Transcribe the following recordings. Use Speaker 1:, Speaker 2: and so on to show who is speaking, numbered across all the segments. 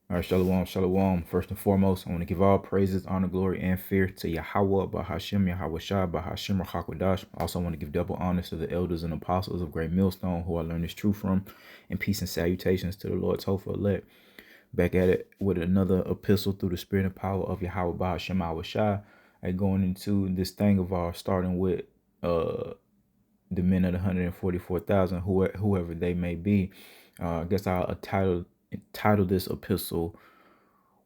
Speaker 1: All right, shalom, shalom. First and foremost, I want to give all praises, honor, glory, and fear to Yahawah, Bahashim, YAHAWASHI, Bahashim, Rahakwadash. Also, want to give double honors to the elders and apostles of Great Millstone, who I learned this truth from, and peace and salutations to the Lord's hopeful elect. Back at it with another epistle through the spirit and power of Yahawah, Bahashim, YAHAWASHI. Going into this thing of ours, starting with the men of the 144,000, whoever they may be. I guess I'll title this epistle,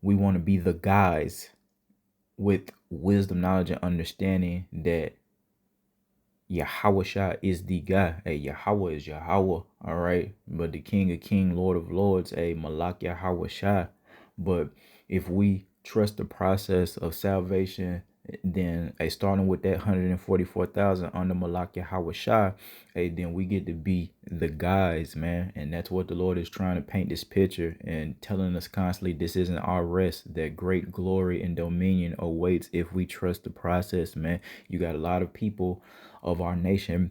Speaker 1: "We want to be the guys with wisdom, knowledge, and understanding that Yahawah is the guy. Hey, Yahawah is Yahawah, all right? But the King of Kings, Lord of Lords, hey, Malak Yahawah. But if we trust the process of salvation, then starting with that 144,000 under Malak Yahawah, hey, then we get to be the guys, man. And that's what the Lord is trying to paint this picture and telling us constantly this isn't our rest, that great glory and dominion awaits if we trust the process, man. You got a lot of people of our nation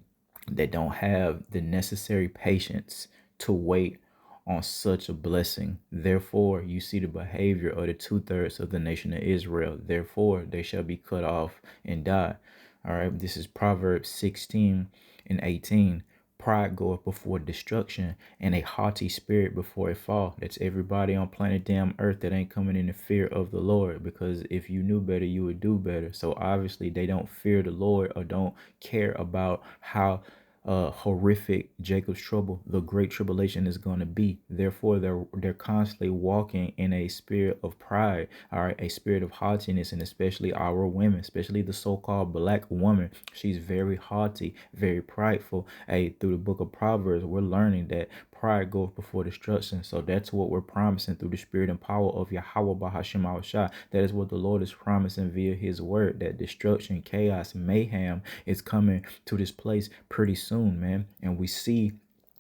Speaker 1: that don't have the necessary patience to wait on such a blessing. Therefore, you see the behavior of the 2/3 of the nation of Israel. Therefore, they shall be cut off and die. All right, this is Proverbs 16 and 18. Pride goeth before destruction, and a haughty spirit before a fall. That's everybody on planet damn earth that ain't coming in the fear of the Lord. Because if you knew better, you would do better. So obviously they don't fear the Lord or don't care about how horrific Jacob's trouble, the great tribulation, is going to be. Therefore, they're constantly walking in a spirit of pride, all right, a spirit of haughtiness, and especially our women, especially the so-called black woman. She's very haughty, very prideful. Hey, through the book of Proverbs, we're learning that pride goes before destruction. So that's what we're promising through the spirit and power of Yahawah Bahashim Awashah. That is what the Lord is promising via his word, that destruction, chaos, mayhem is coming to this place pretty soon, man. And we see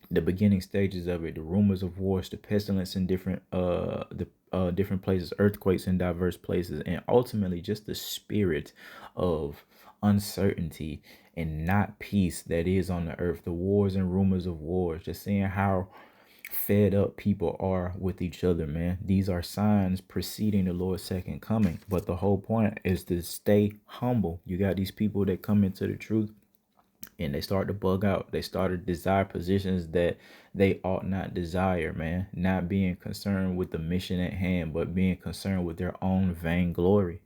Speaker 1: the beginning stages of it, the rumors of wars, the pestilence in different places, earthquakes in diverse places, and ultimately just the spirit of uncertainty and not peace that is on the earth, the wars and rumors of wars, just seeing how fed up people are with each other, man. These are signs preceding the Lord's second coming. But the whole point is to stay humble. You got these people that come into the truth and they start to bug out. They start to desire positions that they ought not desire, man. Not being concerned with the mission at hand, but being concerned with their own vainglory.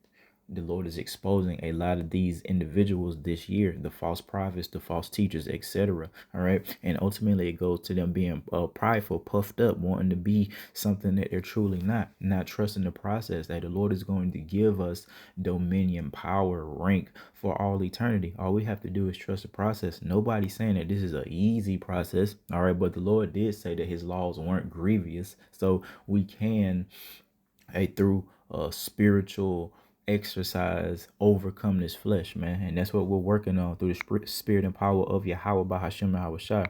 Speaker 1: The Lord is exposing a lot of these individuals this year, the false prophets, the false teachers, etc. All right. And ultimately it goes to them being prideful, puffed up, wanting to be something that they're truly not trusting the process that the Lord is going to give us dominion, power, rank for all eternity. All we have to do is trust the process. Nobody's saying that this is an easy process. All right. But the Lord did say that his laws weren't grievous. So we can, through spiritual exercise, overcome this flesh, man. And that's what we're working on through the spirit and power of Yahawah Bahashim Yahawashah.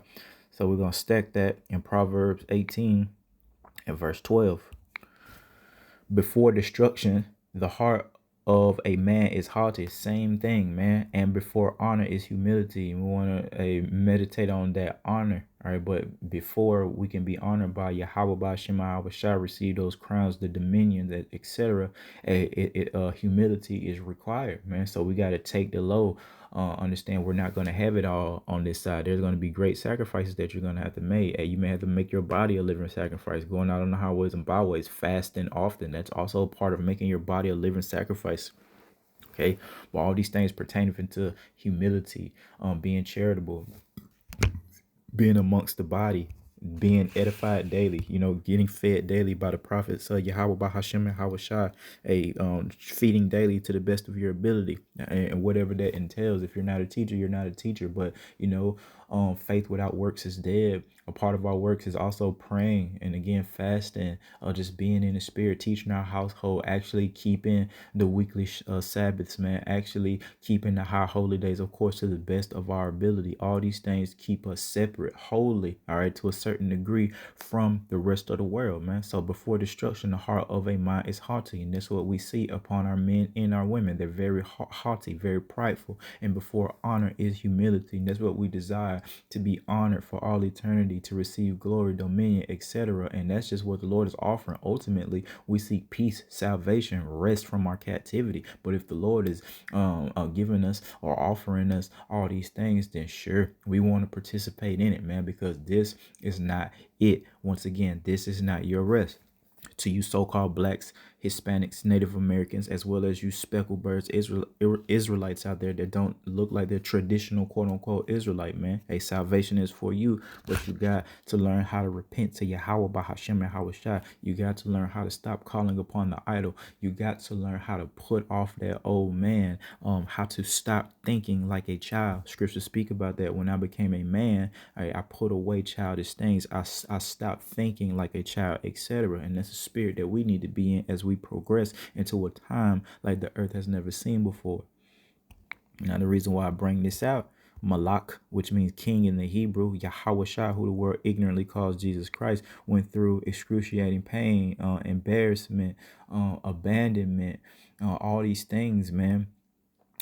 Speaker 1: So we're going to stack that in Proverbs 18 and verse 12. Before destruction, the heart of a man is haughty. Same thing, man. And before honor is humility. We want to meditate on that honor. All right, but before we can be honored by Yahawah Bashima, shall receive those crowns, the dominion, that etc. Humility is required, man. So we got to take the low. Understand we're not going to have it all on this side. There's going to be great sacrifices that you're going to have to make. You may have to make your body a living sacrifice, going out on the highways and byways, fasting often. That's also a part of making your body a living sacrifice. Okay, but all these things pertaining to humility, being charitable, being amongst the body, being edified daily, getting fed daily by the prophets, Yahawah Bahashim Yahawashah, feeding daily to the best of your ability, and whatever that entails. If you're not a teacher, you're not a teacher, but faith without works is dead. A part of our works is also praying and again fasting, just being in the spirit, teaching our household, actually keeping the weekly Sabbaths, man, actually keeping the high holy days, of course, to the best of our ability. All these things keep us separate, holy, all right, to a certain degree from the rest of the world, man. So before destruction, the heart of a man is haughty, and that's what we see upon our men and our women. They're very haughty, very prideful, and before honor is humility, and that's what we desire to be honored for all eternity, to receive glory, dominion, etc. And that's just what the Lord is offering. Ultimately, we seek peace, salvation, rest from our captivity. But if the Lord is giving us or offering us all these things, then sure, we want to participate in it, man, because this is not it. Once again, this is not your rest. To you so-called blacks, Hispanics, Native Americans, as well as you speckled birds, Israelites out there that don't look like they're traditional quote-unquote Israelite, man. Hey, salvation is for you, but you got to learn how to repent to Yahawah by Hashem YAHAWASHI. You got to learn how to stop calling upon the idol. You got to learn how to put off that old man, how to stop thinking like a child. Scriptures speak about that. When I became a man, I put away childish things. I stopped thinking like a child, etc. And that's a spirit that we need to be in as we progress into a time like the earth has never seen before. Now, the reason why I bring this out, Malak, which means king in the Hebrew, YAHAWASHI, who the world ignorantly calls Jesus Christ, went through excruciating pain, embarrassment, abandonment, all these things, man.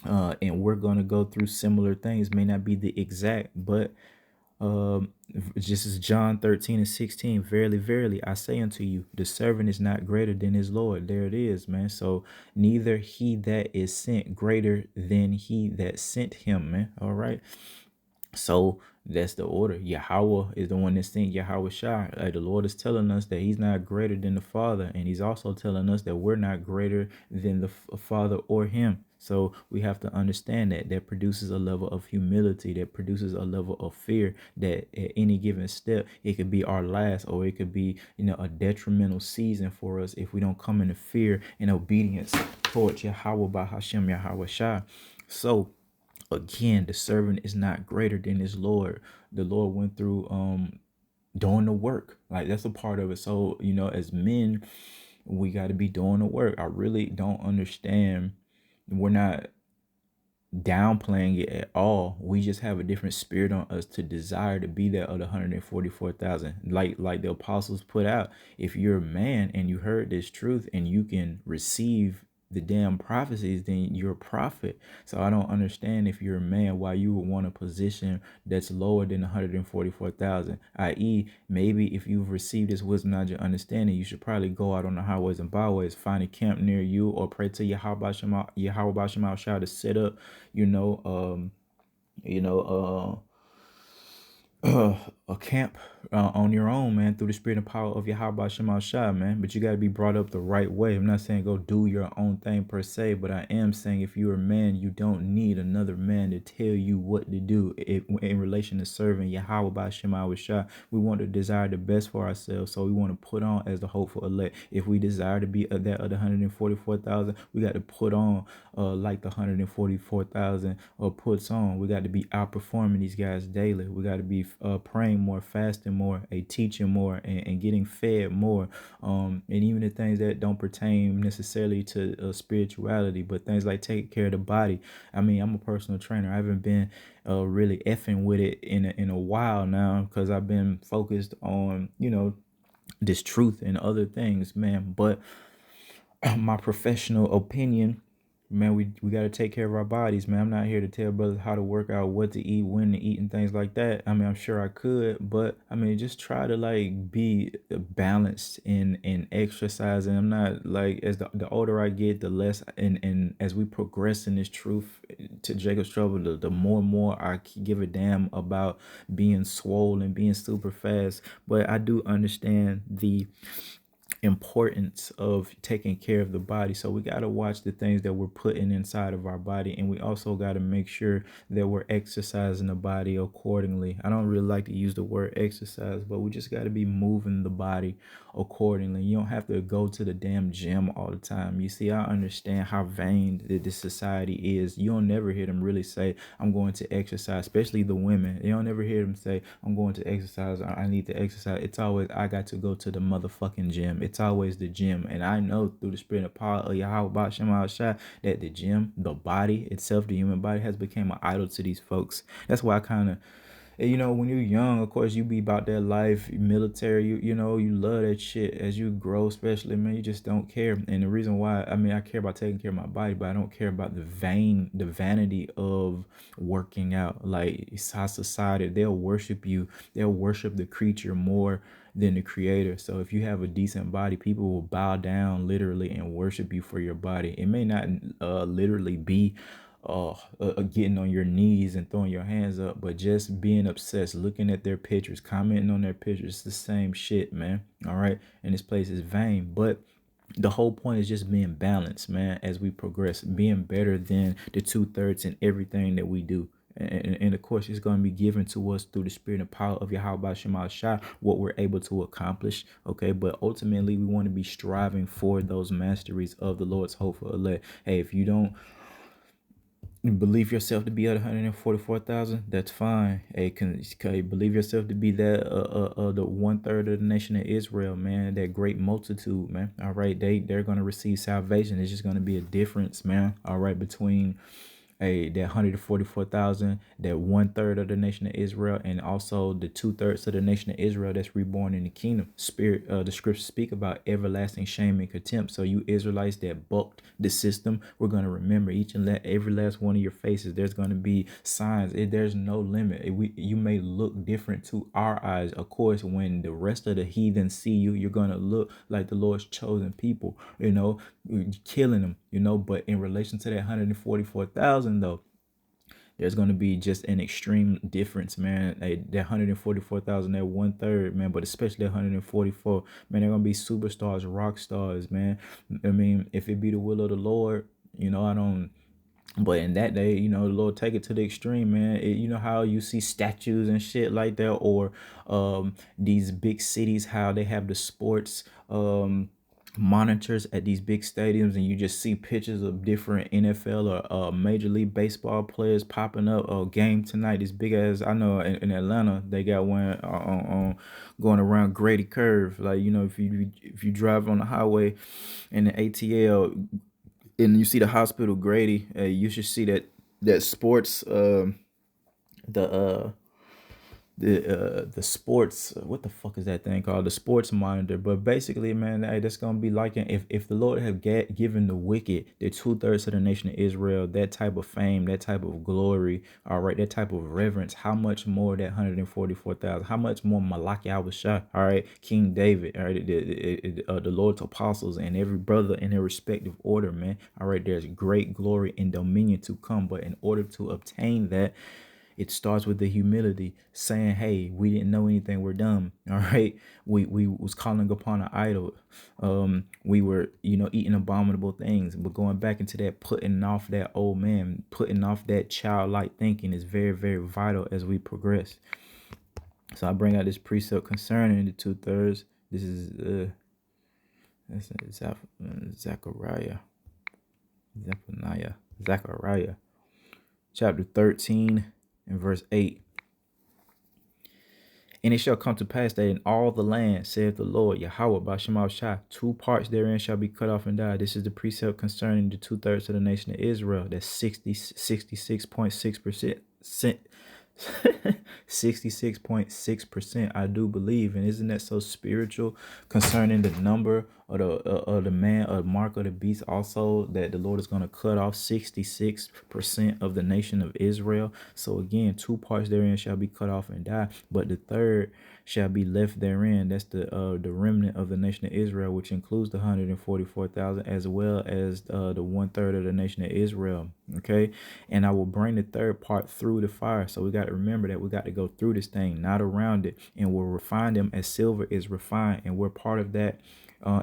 Speaker 1: And we're going to go through similar things. May not be the exact, but just as John 13:16, verily, verily, I say unto you, the servant is not greater than his Lord. There it is, man. So neither he that is sent greater than he that sent him, man. All right. So that's the order. Yahawah is the one that sent YAHAWASHI. Like the Lord is telling us that he's not greater than the Father. And he's also telling us that we're not greater than the Father or him. So we have to understand that that produces a level of humility, that produces a level of fear, that at any given step, it could be our last, or it could be, a detrimental season for us if we don't come into fear and obedience towards Yahawah by Hashem YAHAWASHI. So again, the servant is not greater than his Lord. The Lord went through doing the work. Like that's a part of it. So, as men, we got to be doing the work. I really don't understand. We're not downplaying it at all. We just have a different spirit on us to desire to be that other 144,000. Like the apostles put out, if you're a man and you heard this truth and you can receive the damn prophecies, then you're a prophet. So I don't understand, if you're a man, why you would want a position that's lower than 144,000, i.e. maybe if you've received this wisdom, knowledge, and understanding, you should probably go out on the highways and byways, find a camp near you, or pray to Yahawah to set up, a camp on your own, man, through the spirit and power of Yahawah Shema Shai, man. But you got to be brought up the right way. I'm not saying go do your own thing per se, but I am saying if you're a man, you don't need another man to tell you what to do in relation to serving Yahawah Shema Shai. We want to desire the best for ourselves, so we want to put on as the hopeful elect. If we desire to be that other 144,000, we got to put on like the 144,000 puts on. We got to be outperforming these guys daily. We got to be praying more, fasting more, teaching more, and getting fed more. And even the things that don't pertain necessarily to spirituality, but things like taking care of the body. I mean, I'm a personal trainer. I haven't been really effing with it in a while now, because I've been focused on, this truth and other things, man. But my professional opinion, man, we got to take care of our bodies, man. I'm not here to tell brothers how to work out, what to eat, when to eat, and things like that. I mean, I'm sure I could, but I mean, just try to like be balanced in exercise. And I'm not like, as the older I get, the less, and as we progress in this truth to Jacob's trouble, the more and more I give a damn about being swole and being super fast. But I do understand the importance of taking care of the body. So we got to watch the things that we're putting inside of our body, and we also got to make sure that we're exercising the body accordingly. I don't really like to use the word exercise, but we just got to be moving the body accordingly. You don't have to go to the damn gym all the time. You see, I understand how vain this society is. You don't never hear them really say, I'm going to exercise, especially the women. You don't ever hear them say, I'm going to exercise, or I need to exercise. It's always, I got to go to the motherfucking gym. It's always the gym. And I know through the spirit of power of Yahawah Shema Shai that the gym, the body itself, the human body, has become an idol to these folks. That's why I kind of, And, when you're young, of course, you be about that life, military. You love that shit. As you grow, especially, man, you just don't care. And the reason why, I mean, I care about taking care of my body, but I don't care about the vanity of working out. Like, it's how society, they'll worship you. They'll worship the creature more than the creator. So if you have a decent body, people will bow down literally and worship you for your body. It may not literally be getting on your knees and throwing your hands up, but just being obsessed, looking at their pictures, commenting on their pictures. It's the same shit, man. All right. And this place is vain, but the whole point is just being balanced, man, as we progress, being better than the 2/3 in everything that we do. And of course, it's going to be given to us through the spirit and power of YAHAWASHI, what we're able to accomplish. Okay. But ultimately, we want to be striving for those masteries of the Lord's hopeful elect. Hey, if you don't believe yourself to be at 144,000, that's fine. Hey, can you believe yourself to be that the 1/3 of the nation of Israel, man, that great multitude, man. All right, they're gonna receive salvation. It's just gonna be a difference, man. All right, between that 144,000, that 1/3 of the nation of Israel, and also the 2/3 of the nation of Israel that's reborn in the kingdom. The scriptures speak about everlasting shame and contempt. So you Israelites that bucked the system, we're gonna remember each and every last one of your faces. There's gonna be signs. There's no limit. You may look different to our eyes. Of course, when the rest of the heathen see you, you're gonna look like the Lord's chosen people. Killing them. But in relation to that 144,000, though, there's going to be just an extreme difference, man. That 144,000, that 1/3, man, but especially that 144, man, they're going to be superstars, rock stars, man. I mean, if it be the will of the Lord, I don't. But in that day, the Lord take it to the extreme, man. You know how you see statues and shit like that, or these big cities, how they have the sports monitors at these big stadiums, and you just see pictures of different NFL or Major League Baseball players popping up. Game tonight, this big ass. I know in Atlanta they got one on going around Grady Curve. Like, if you drive on the highway in the ATL and you see the hospital Grady, you should see that sports the the sports, what the fuck is that thing called, the sports monitor. But basically, man, hey, that's gonna be like, if the Lord have given the wicked, the 2/3 of the nation of Israel, that type of fame, that type of glory, all right, that type of reverence, how much more that 144,000, how much more Malak Yahushua, all right, King David, all right, the Lord's apostles and every brother in their respective order, man, all right, there's great glory and dominion to come. But in order to obtain that, it starts with the humility, saying, hey, we didn't know anything, we're dumb. All right. We was calling upon an idol. We were, eating abominable things. But going back into that, putting off that old man, putting off that childlike thinking is very, very vital as we progress. So I bring out this precept concerning the 2/3. This is Zechariah. Zechariah chapter 13 and verse 8. And it shall come to pass that in all the land, saith the Lord, Yahawah Bashemav Shah, 2 parts therein shall be cut off and die. This is the precept concerning the 2/3 of the nation of Israel. That's 66.6%. 66.6%, I do believe. And isn't that so spiritual concerning the number of the man, or mark of the beast, also that the Lord is going to cut off 66% of the nation of Israel. So again, 2 parts therein shall be cut off and die, but the third shall be left therein. That's the remnant of the nation of Israel, which includes the 144,000 as well as the 1/3 of the nation of Israel. Okay, and I will bring the third part through the fire. So we got to remember that we got to go through this thing, not around it, and we'll refine them as silver is refined, and we're part of that.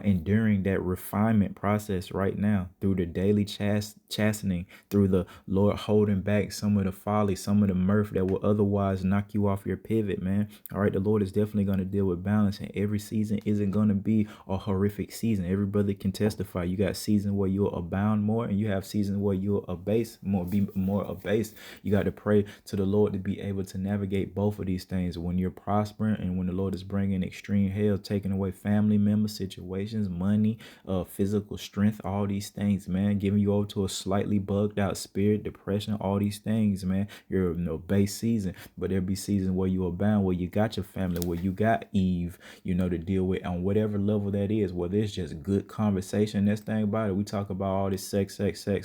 Speaker 1: Enduring that refinement process right now through the daily chastening, through the Lord holding back some of the folly, some of the mirth that will otherwise knock you off your pivot, man. All right, the Lord is definitely going to deal with balance, and every season isn't going to be a horrific season. Every brother can testify. You got seasons where you'll abound more, and you have seasons where you'll abase more, be more abased. You got to pray to the Lord to be able to navigate both of these things when you're prospering and when the Lord is bringing extreme hell, taking away family member situations, situations, money, physical strength, all these things, man, giving you over to a slightly bugged out spirit, depression, all these things, man. You're in a base season, but there'll be seasons where you are bound, where you got your family, where you got Eve, to deal with on whatever level that is, whether it's just good conversation. That's the thing about it. We talk about all this sex,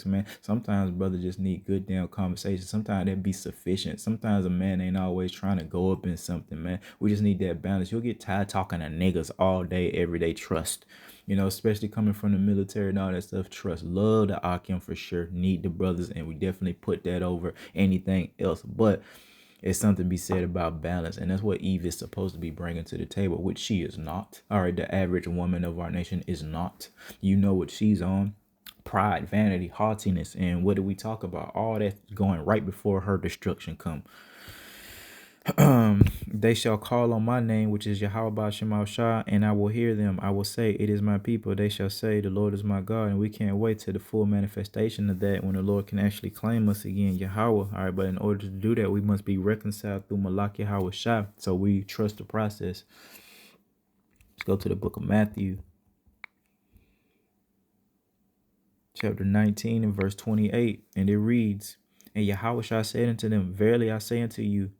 Speaker 1: man. Sometimes brother just need good damn conversation. Sometimes that be sufficient. Sometimes a man ain't always trying to go up in something, man. We just need that balance. You'll get tired talking to niggas all day, every day. Trust. Especially coming from the military and all that stuff. Trust. Love the Akim for sure. Need the brothers, and we definitely put that over anything else. But it's something to be said about balance, and that's what Eve is supposed to be bringing to the table, which she is not. All right, the average woman of our nation is not. You know what she's on. Pride, vanity, haughtiness, and what do we talk about? All that going right before her destruction come. They shall call on my name, which is YAHAWASHI, and I will hear them. I will say, it is my people. They shall say, the Lord is my God. And we can't wait till the full manifestation of that, when the Lord can actually claim us again, Yahweh. All right, but in order to do that, we must be reconciled through Malak YAHAWASHI. So we trust the process. Let's go to the book of Matthew, chapter 19 and verse 28. And it reads, and YAHAWASHI said unto them, verily I say unto you,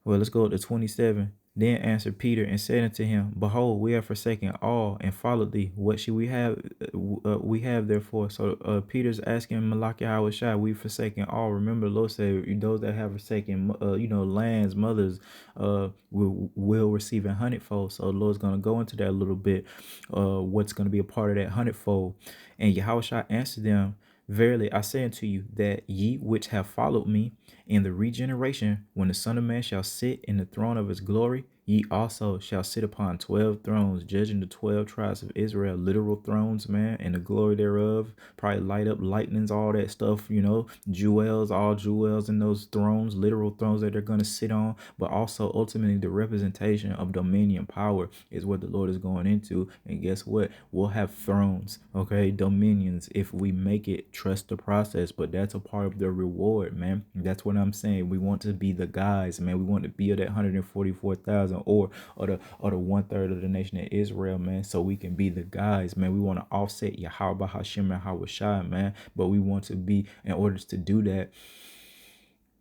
Speaker 1: well, let's go to 27. Then answered Peter and said unto him, behold, we have forsaken all and followed thee. What should we have? We have therefore. So Peter's asking Malak YAHAWASHI, we forsaken all. Remember, the Lord said, those that have forsaken, lands, mothers, will receive a hundredfold. So the Lord's going to go into that a little bit, what's going to be a part of that hundredfold. And YAHAWASHI answered them, verily I say unto you, that ye which have followed me in the regeneration, when the Son of Man shall sit in the throne of his glory, ye also shall sit upon 12 thrones, judging the 12 tribes of Israel. Literal thrones, man, and the glory thereof. Probably light up lightnings, all that stuff, jewels, all jewels in those thrones, literal thrones that they're going to sit on. But also ultimately the representation of dominion power is what the Lord is going into. And guess what? We'll have thrones, okay, dominions, if we make it. Trust the process. But that's a part of the reward, man. That's what I'm saying. We want to be the guys, man. We want to be of that 144,000 or the 1/3 of the nation of Israel, man, so we can be the guys, man. We want to offset Yahawah, Hashem, and Hawashai, man. But we want to be, in order to do that,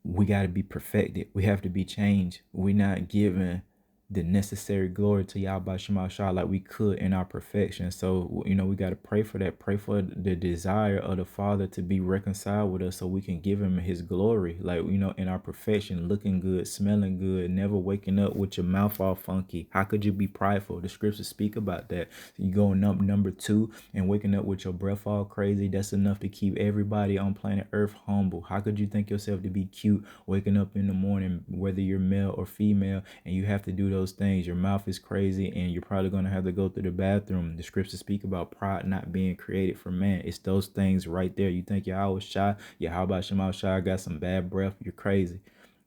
Speaker 1: we got to be perfected. We have to be changed. We're not given the necessary glory to Yahweh Shema Shah like we could in our perfection. So, we got to pray for that. Pray for the desire of the Father to be reconciled with us so we can give him his glory. Like, in our perfection, looking good, smelling good, never waking up with your mouth all funky. How could you be prideful? The scriptures speak about that. You go number 2 and waking up with your breath all crazy. That's enough to keep everybody on planet Earth humble. How could you think yourself to be cute waking up in the morning, whether you're male or female, and you have to do those things? Your mouth is crazy and you're probably going to have to go through the bathroom. The scriptures speak about pride not being created for man. It's those things right there. You think Yahweh Shai, Yahweh Shema Shai got some bad breath? You're crazy.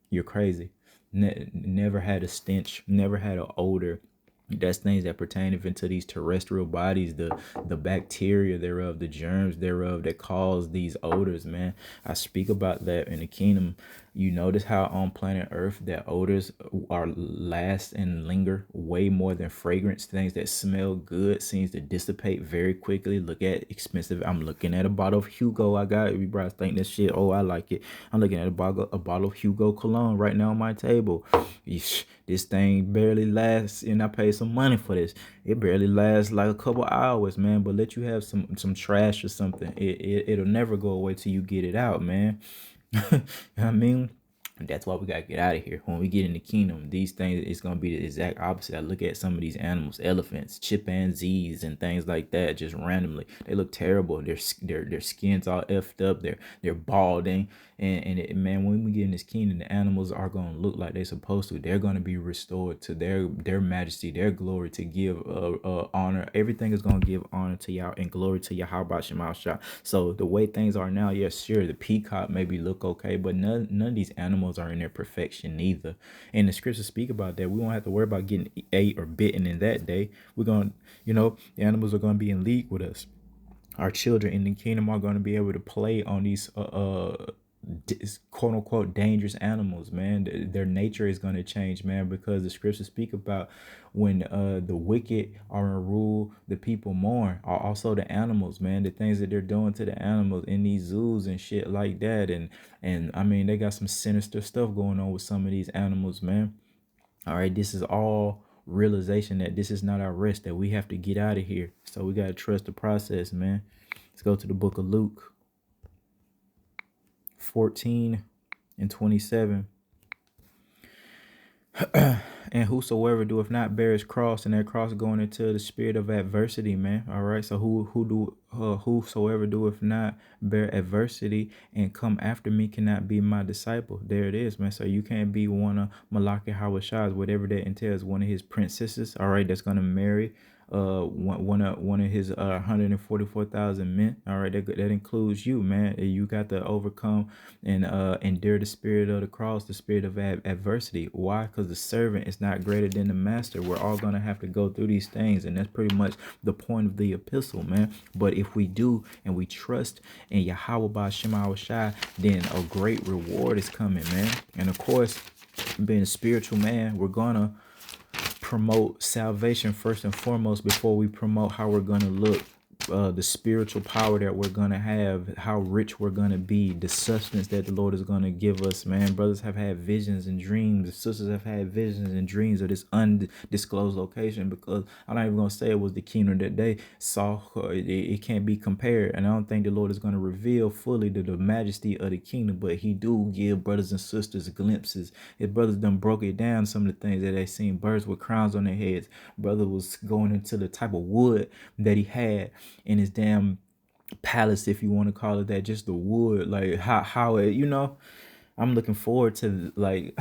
Speaker 1: You're crazy. Never had a stench, never had an odor. That's things that pertain even to these terrestrial bodies, the bacteria thereof, the germs thereof that cause these odors, man. I speak about that in the kingdom. You notice how on planet Earth that odors are last and linger way more than fragrance. Things that smell good seems to dissipate very quickly. Look at expensive. I'm looking at a bottle of Hugo. I got everybody think this shit. Oh, I like it. I'm looking at a bottle of Hugo cologne right now on my table. Eesh, this thing barely lasts, and I paid some money for this. It barely lasts like a couple hours, man. But let you have some trash or something. It'll never go away till you get it out, man. You know what I mean? That's why we gotta get out of here. When we get in the kingdom, these things, it's gonna be the exact opposite. I look at some of these animals, elephants, chimpanzees, and things like that, just randomly. They look terrible. Their skin's all effed up. They're balding. Man, when we get in this kingdom, the animals are gonna look like they're supposed to. They're gonna be restored to their majesty, their glory, to give honor. Everything is gonna give honor to Yah and glory to Yahweh Shema Shah. So the way things are now, yes, sure, the peacock maybe look okay, but none of these animals are in their perfection neither. And the scriptures speak about that. We won't have to worry about getting ate or bitten in that day. We're gonna, the animals are gonna be in league with us. Our children in the kingdom are going to be able to play on these quote unquote dangerous animals, man. Their nature is going to change, man, because the scriptures speak about when the wicked are in rule, the people mourn. Also the animals, man, the things that they're doing to the animals in these zoos and shit like that. And I mean, they got some sinister stuff going on with some of these animals, man. All right, this is all realization that this is not our rest, that we have to get out of here. So we got to trust the process, man. Let's go to the book of Luke 14 and 27. And whosoever doeth not bear his cross, and that cross going into the spirit of adversity, man. All right. So whosoever doeth not bear adversity and come after me cannot be my disciple. There it is, man. So you can't be one of YAHAWASHI's, whatever that entails, one of his princesses, all right, that's gonna marry one of his 144,000 men. All right, that includes you, man. You got to overcome and endure the spirit of the cross, the spirit of adversity. Why? Because the servant is not greater than the master. We're all gonna have to go through these things, and that's pretty much the point of the epistle, man. But if we do and we trust in Yahawah Ba'Shem Yahawashi, then a great reward is coming, man. And of course, being a spiritual man, we're gonna promote salvation first and foremost before we promote how we're going to look, the spiritual power that we're going to have, how rich we're going to be, the substance that the Lord is going to give us, man. Brothers have had visions and dreams. Sisters have had visions and dreams of this undisclosed location, because I'm not even going to say it was the kingdom that they saw. It can't be compared. And I don't think the Lord is going to reveal fully the majesty of the kingdom, but he do give brothers and sisters glimpses. His brothers done broke it down, some of the things that they seen. Birds with crowns on their heads. Brother was going into the type of wood that he had in his damn palace, if you want to call it that, just the wood, like how it, I'm looking forward to, like,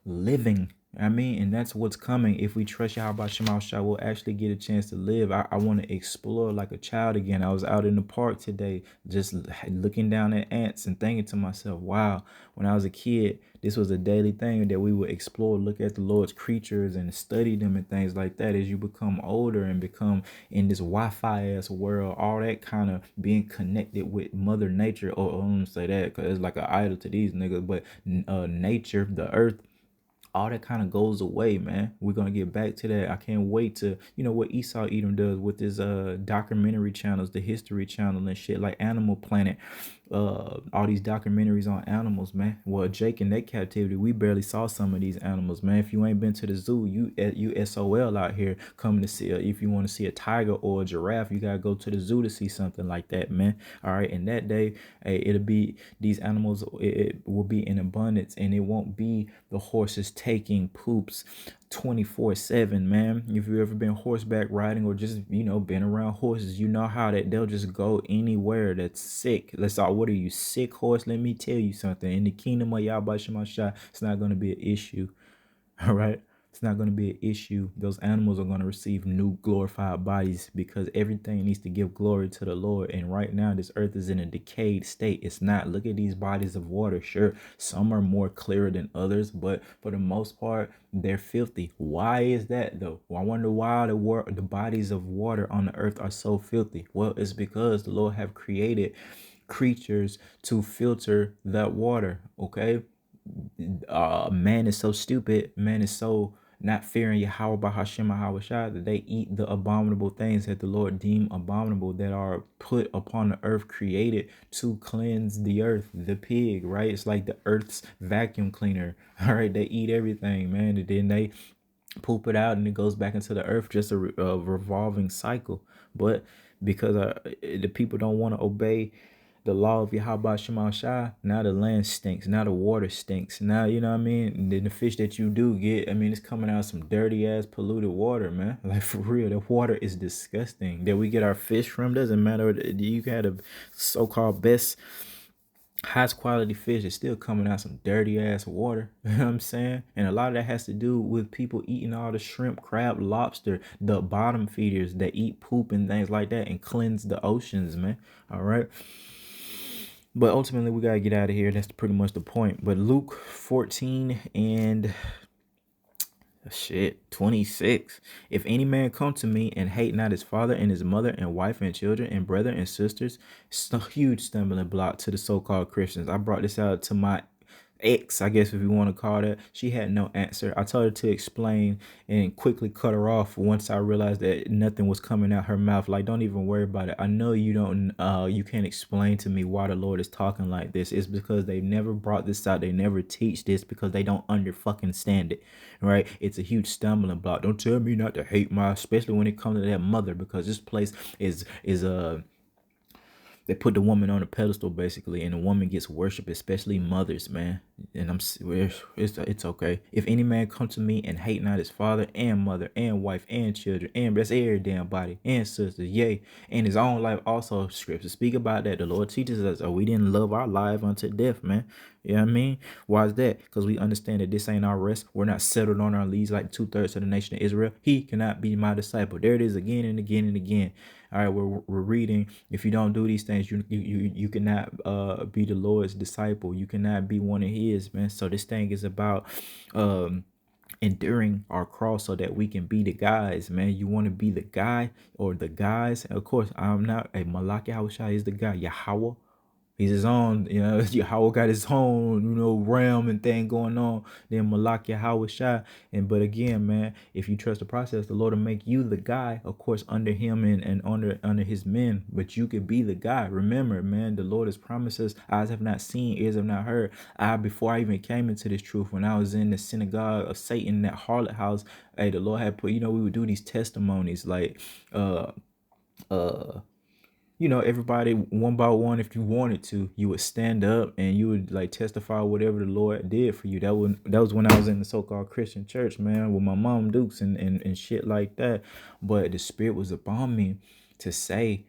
Speaker 1: living. I mean, and that's what's coming. If we trust Yahweh Shema Shah, we'll actually get a chance to live. I want to explore like a child again. I was out in the park today, just looking down at ants and thinking to myself, wow, when I was a kid, this was a daily thing that we would explore, look at the Lord's creatures and study them and things like that. As you become older and become in this Wi-Fi ass world, all that kind of being connected with Mother Nature, or I don't say that because it's like an idol to these niggas, but nature, the earth, all that kind of goes away, man. We're gonna get back to that. I can't wait to, what Esau Edom does with his documentary channels, the History Channel and shit, like Animal Planet, all these documentaries on animals, man. Well, Jake in that captivity, we barely saw some of these animals, man. If you ain't been to the zoo, you SOL out here coming to see. If you want to see a tiger or a giraffe, you gotta go to the zoo to see something like that, man. All right, and that day, hey, it'll be these animals. It will be in abundance, and it won't be the horses taking poops 24/7, man. If you've ever been horseback riding or just, been around horses, you know how that they'll just go anywhere that's sick. Let's all, what are you, sick horse? Let me tell you something. In the kingdom of Yahweh Shema Shah, it's not going to be an issue. All right. It's not going to be an issue. Those animals are going to receive new glorified bodies, because everything needs to give glory to the Lord. And right now, this earth is in a decayed state. It's not. Look at these bodies of water. Sure, some are more clearer than others, but for the most part, they're filthy. Why is that, though? Well, I wonder why the bodies of water on the earth are so filthy. Well, it's because the Lord have created creatures to filter that water. Okay. Man is so stupid. Man is so not fearing Yahawah Ba'Hashem Yahawashi that they eat the abominable things that the Lord deem abominable, that are put upon the earth, created to cleanse the earth. The pig, right? It's like the earth's vacuum cleaner. All right, they eat everything, man, and then they poop it out, and it goes back into the earth, just a revolving cycle. But because the people don't want to obey the law of Yahweh Shema Shai, now the land stinks, now the water stinks, now, you know what I mean, and then the fish that you do get, I mean, it's coming out some dirty ass polluted water, man. Like, for real, the water is disgusting. That we get our fish from doesn't matter. You got a so-called best highest quality fish, is still coming out some dirty ass water. You know what I'm saying? And a lot of that has to do with people eating all the shrimp, crab, lobster, the bottom feeders that eat poop and things like that and cleanse the oceans, man. All right. But ultimately, we got to get out of here. That's pretty much the point. But Luke 14 and Shit, 26. If any man come to me and hate not his father and his mother and wife and children and brother and sisters, it's a huge stumbling block to the so-called Christians. I brought this out to my ex, I guess if you want to call that. She had no answer. I told her to explain and quickly cut her off once I realized that nothing was coming out her mouth. Like, don't even worry about it. I know you can't explain to me why the Lord is talking like this. It's because they never brought this out. They never teach this because they don't under fucking stand it. Right? It's a huge stumbling block. Don't tell me not to hate my, especially when it comes to that mother, because this place is they put the woman on a pedestal basically, and the woman gets worship, especially mothers, man. And it's okay. If any man come to me and hate not his father and mother and wife and children and that's every damn body and sisters, yea, and his own life also, scripture speak about that. The Lord teaches us, we didn't love our life unto death, man. You know what I mean? Why is that? Because we understand that this ain't our rest. We're not settled on our leads like 2/3 of the nation of Israel. He cannot be my disciple. There it is again and again and again. All right, we're reading. If you don't do these things, you cannot be the Lord's disciple. You cannot be one of His, man. So this thing is about enduring our cross so that we can be the guys, man. You want to be the guy or the guys. Of course, I'm not a Malak YAHAWASHI is the guy. Yahawah. He's his own, Yahweh got his own, realm and thing going on. Then Malak YAHAWASHI. But again, man, if you trust the process, the Lord will make you the guy, of course, under him and under his men. But you could be the guy. Remember, man, the Lord has promised us, eyes have not seen, ears have not heard. Before I even came into this truth, when I was in the synagogue of Satan, that harlot house, hey, the Lord had put, we would do these testimonies like everybody one by one, if you wanted to, you would stand up and you would like testify whatever the Lord did for you. That was when I was in the so-called Christian church, man, with my mom Dukes and shit like that. But the Spirit was upon me to say,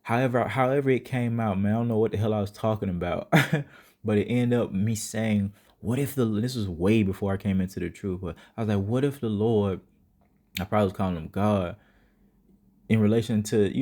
Speaker 1: however it came out, man, I don't know what the hell I was talking about. But it ended up me saying, what if this was way before I came into the truth, but I was like, what if the Lord, I probably was calling him God, in relation to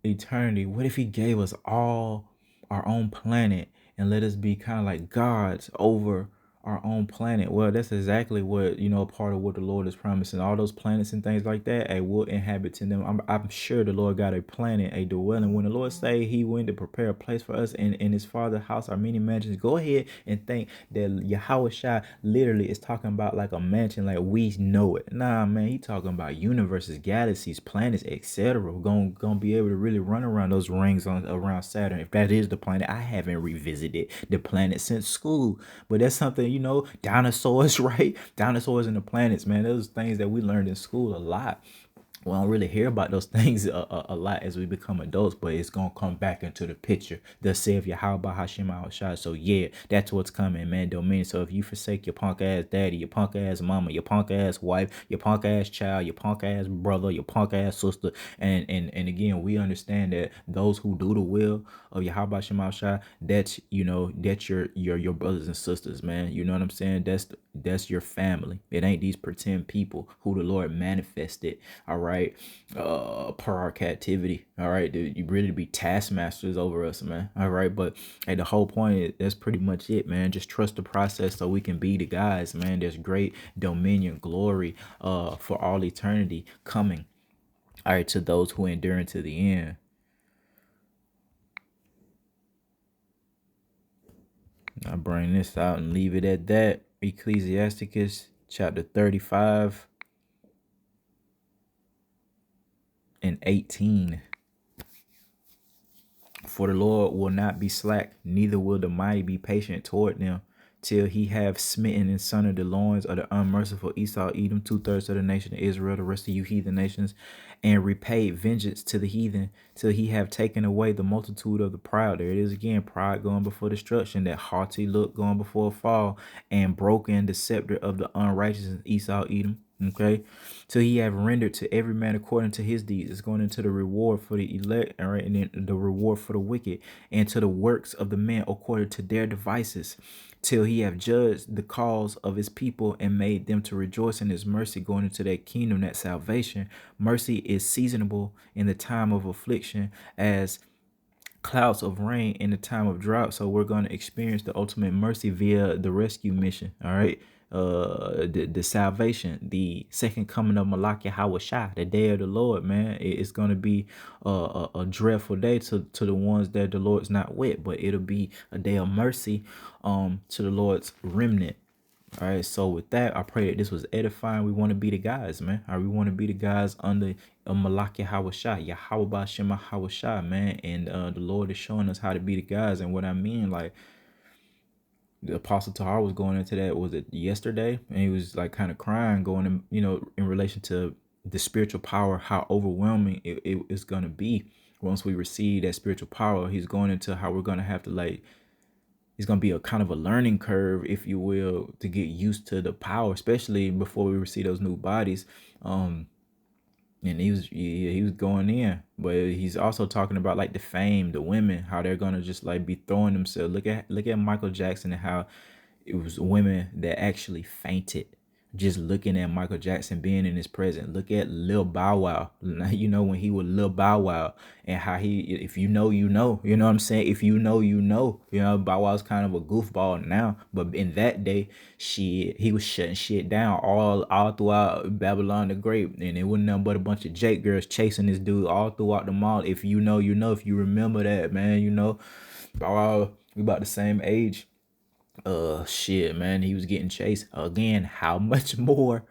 Speaker 1: eternity, what if He gave us all our own planet and let us be kind of like gods over our own planet? Well, that's exactly what part of what the Lord is promising. All those planets and things like that, will inhabit in them. I'm sure the Lord got a planet, a dwelling. When the Lord say He went to prepare a place for us in His Father's house are many mansions, go ahead and think that Yahawah literally is talking about like a mansion, like we know it. Nah, man, He talking about universes, galaxies, planets, etc. We're gonna be able to really run around those rings around Saturn. If that is the planet, I haven't revisited the planet since school, but that's something, dinosaurs, right? Dinosaurs and the planets, man. Those things that we learned in school a lot. We don't really hear about those things a lot as we become adults, but it's gonna come back into the picture. The Savior, how about Hashem Shah. So yeah, that's what's coming, man. Don't mean so if you forsake your punk ass daddy, your punk ass mama, your punk ass wife, your punk ass child, your punk ass brother, your punk ass sister, and again, we understand that those who do the will of Yahweh Shema Shai, that's that's your brothers and sisters, man. You know what I'm saying? That's your family. It ain't these pretend people who the Lord manifested, all right, per our captivity, all right, dude, you really be taskmasters over us, man, all right. But hey, the whole point is that's pretty much it, man. Just trust the process so we can be the guys, man. There's great dominion, glory, for all eternity coming, all right, to those who endure to the end. I bring this out and leave it at that. Ecclesiasticus chapter 35 and 18. For the Lord will not be slack, neither will the mighty be patient toward them, till He have smitten and sundered the loins of the unmerciful Esau, Edom, 2/3 of the nation of Israel, the rest of you heathen nations, and repaid vengeance to the heathen, till He have taken away the multitude of the proud. There it is again, pride going before destruction, that haughty look going before a fall, and broken the scepter of the unrighteous Esau, Edom. Okay, till He have rendered to every man according to his deeds. It's going into the reward for the elect, all right, and then the reward for the wicked, and to the works of the men according to their devices, till He have judged the cause of His people and made them to rejoice in His mercy, going into that kingdom, that salvation. Mercy is seasonable in the time of affliction, as clouds of rain in the time of drought. So we're going to experience the ultimate mercy via the rescue mission, all right, the salvation, the second coming of Malak YAHAWASHI, the day of the Lord, man. It's gonna be a dreadful day to the ones that the Lord's not with, but it'll be a day of mercy to the Lord's remnant. All right, so with that, I pray that this was edifying. We want to be the guys, man. All right, we want to be the guys under Malak YAHAWASHI, Yahawah Shema Hawashai, man. And the Lord is showing us how to be the guys. And what I mean, like, the Apostle Tahar was going into that, was it yesterday? And he was like kind of crying, going in, in relation to the spiritual power, how overwhelming it's going to be once we receive that spiritual power. He's going into how we're going to have to, like, it's going to be a kind of a learning curve, if you will, to get used to the power, especially before we receive those new bodies. And he was going in, but he's also talking about like the fame, the women, how they're gonna just like be throwing themselves. Look at Michael Jackson and how it was women that actually fainted just looking at Michael Jackson being in his presence. Look at Lil Bow Wow. You know, when he was Lil Bow Wow, and how he, if you know, you know. You know what I'm saying? If you know, you know. You know, Bow Wow's kind of a goofball now, but in that day, he was shutting shit down all throughout Babylon the Great, and it wasn't nothing but a bunch of Jake girls chasing this dude all throughout the mall. If you know, you know. If you remember that, man, you know, Bow Wow, we about the same age. Shit, man, he was getting chased again. How much more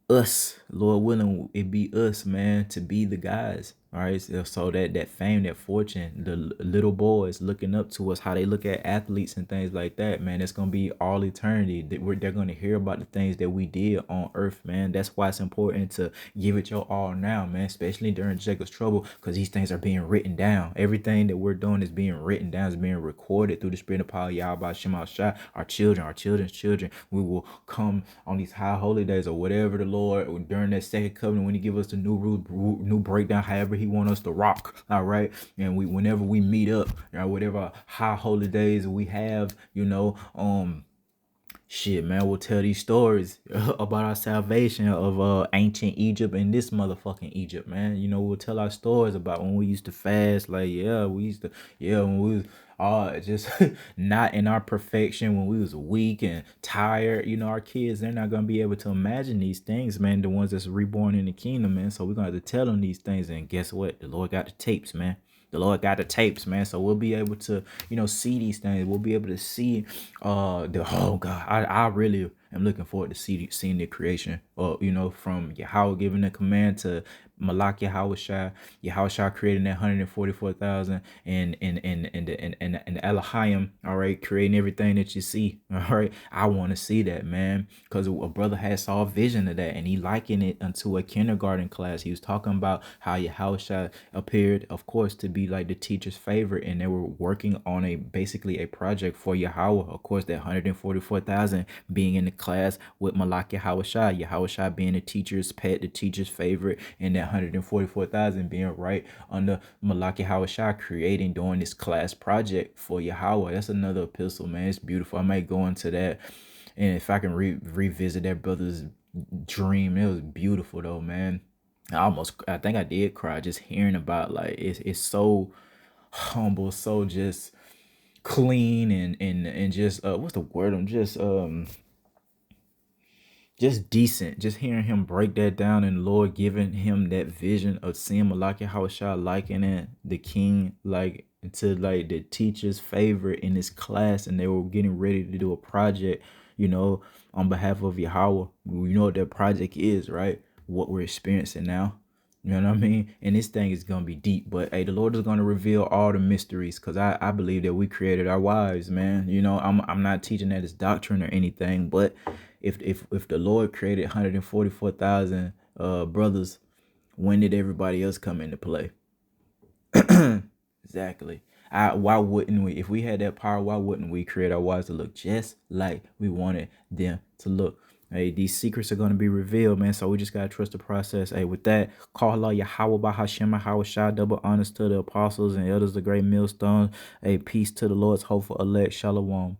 Speaker 1: us, Lord willing, it be us, man, to be the guys. All right, so that fame, that fortune, the little boys looking up to us, how they look at athletes and things like that, man, it's gonna be all eternity. They're gonna hear about the things that we did on earth, man. That's why it's important to give it your all now, man, especially during Jacob's trouble, because these things are being written down. Everything that we're doing is being written down, is being recorded through the spirit of power. Yahweh Shema Shai, our children, our children's children. We will come on these high holy days or whatever the Lord, during that second covenant, when he give us the new rule, new breakdown, however he want us to rock. All right, and whenever we meet up, whatever high holy days we have, shit, man, we'll tell these stories about our salvation of ancient Egypt and this motherfucking Egypt, man. You know, we'll tell our stories about when we used to fast. Like, when we was just not in our perfection, when we was weak and tired. You know, our kids, they're not gonna be able to imagine these things, man. The ones that's reborn in the kingdom, man. So we're gonna have to tell them these things. And guess what? The Lord got the tapes, man. The Lord got the tapes, man. So we'll be able to, see these things. We'll be able to see oh God. I really am looking forward to seeing the creation. From Yahweh giving the command to Malak Yahawashai, Yahawashai creating that 144,000 and Elohim, all right, creating everything that you see. All right. I want to see that, man. Because a brother had saw a vision of that, and he likened it unto a kindergarten class. He was talking about how Yahawashai appeared, of course, to be like the teacher's favorite, and they were working on basically a project for Yahweh. Of course, that 144,000 being in the class with Malak Yahawashai, Yahawashai being the teacher's pet, the teacher's favorite, and that 144,000 being right under Malak Yahawashai, creating, doing this class project for Yahweh. That's another epistle, man. It's beautiful. I might go into that, and if I can revisit that brother's dream, it was beautiful though, man. I think I did cry just hearing about, like, it's so humble, so just clean, and just what's the word? I'm just decent. Just hearing him break that down, and the Lord giving him that vision of seeing Malachi Hawashai likening the king like to like the teacher's favorite in his class, and they were getting ready to do a project, on behalf of Yahweh. We know what that project is, right? What we're experiencing now. You know what I mean? And this thing is going to be deep. But, hey, the Lord is going to reveal all the mysteries, because I believe that we created our wives, man. I'm not teaching that as doctrine or anything. But if the Lord created 144,000 brothers, when did everybody else come into play? Exactly. Why wouldn't we? If we had that power, why wouldn't we create our wives to look just like we wanted them to look? Hey, these secrets are going to be revealed, man. So we just got to trust the process. Hey, with that, call Allah Yahweh by Hashem, Yahawah, double honors to the apostles and elders, the great millstones. Hey, peace to the Lord's hopeful elect. Shalom.